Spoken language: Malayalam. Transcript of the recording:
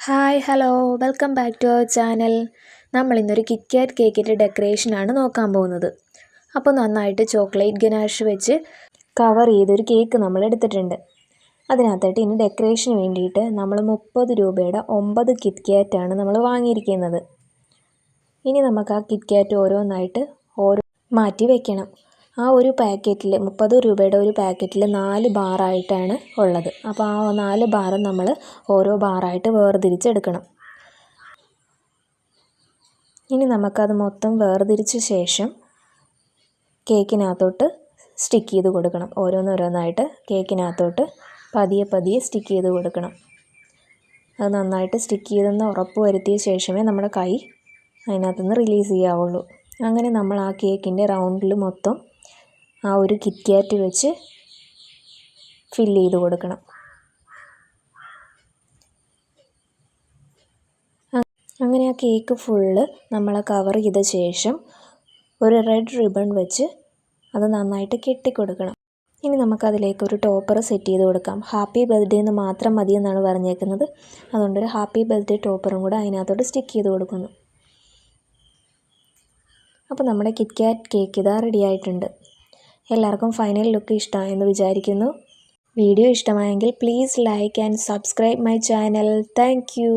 Hi hello welcome back to our channel. നമ്മളിന്നൊരു കിറ്റ്കാറ്റ് കേക്കിൻ്റെ ഡെക്കറേഷനാണ് നോക്കാൻ പോകുന്നത്. അപ്പോൾ നന്നായിട്ട് ചോക്ലേറ്റ് ഗനാഷ് വെച്ച് കവർ ചെയ്തൊരു കേക്ക് നമ്മൾ എടുത്തിട്ടുണ്ട്. അതിനകത്തായിട്ട് ഇനി ഡെക്കറേഷന് വേണ്ടിയിട്ട് നമ്മൾ 30 രൂപയുടെ 9 കിറ്റ്കാറ്റാണ് നമ്മൾ വാങ്ങിയിരിക്കുന്നത്. ഇനി നമുക്ക് ആ കിറ്റ്കാറ്റ് ഓരോന്നായിട്ട് മാറ്റി വെക്കണം. ആ ഒരു പാക്കറ്റിൽ 30 രൂപയുടെ ഒരു പാക്കറ്റിൽ 4 ബാറായിട്ടാണ് ഉള്ളത്. അപ്പോൾ ആ 4 ബാറും നമ്മൾ ഓരോ ബാറായിട്ട് വേർതിരിച്ചെടുക്കണം. ഇനി നമുക്കത് മൊത്തം വേർതിരിച്ച ശേഷം കേക്കിനകത്തോട്ട് സ്റ്റിക്ക് ചെയ്ത് കൊടുക്കണം. ഓരോന്നോരോന്നായിട്ട് കേക്കിനകത്തോട്ട് പതിയെ സ്റ്റിക്ക് ചെയ്ത് കൊടുക്കണം. അത് നന്നായിട്ട് സ്റ്റിക്ക് ചെയ്തെന്ന് ഉറപ്പ് വരുത്തിയ ശേഷമേ നമ്മുടെ കൈ അതിനകത്തുനിന്ന് റിലീസ് ചെയ്യാവുള്ളൂ. അങ്ങനെ നമ്മൾ ആ കേക്കിൻ്റെ റൗണ്ടിൽ മൊത്തം ആ ഒരു കിറ്റ്കാറ്റ് വെച്ച് ഫില്ല് ചെയ്ത് കൊടുക്കണം. അങ്ങനെ ആ കേക്ക് ഫുള്ള് നമ്മൾ കവർ ചെയ്ത ശേഷം ഒരു റെഡ് റിബൺ വെച്ച് അത് നന്നായിട്ട് കെട്ടിക്കൊടുക്കണം. ഇനി നമുക്കതിലേക്ക് ഒരു ടോപ്പർ സെറ്റ് ചെയ്ത് കൊടുക്കാം. ഹാപ്പി ബർത്ത്ഡേ എന്ന് മാത്രം മതി എന്നാണ് പറഞ്ഞേക്കുന്നത്. അതുകൊണ്ടൊരു ഹാപ്പി ബർത്ത്ഡേ ടോപ്പറും കൂടെ അതിനകത്തോട്ട് സ്റ്റിക്ക് ചെയ്ത് കൊടുക്കുന്നു. അപ്പോൾ നമ്മുടെ കിറ്റ്കാറ്റ് കേക്ക് ഇതാ റെഡി ആയിട്ടുണ്ട്. എല്ലാവർക്കും ഫൈനൽ ലുക്ക് ഇഷ്ടമായെന്ന് വിചാരിക്കുന്നു. വീഡിയോ ഇഷ്ടമായെങ്കിൽ please like and subscribe my channel. Thank you.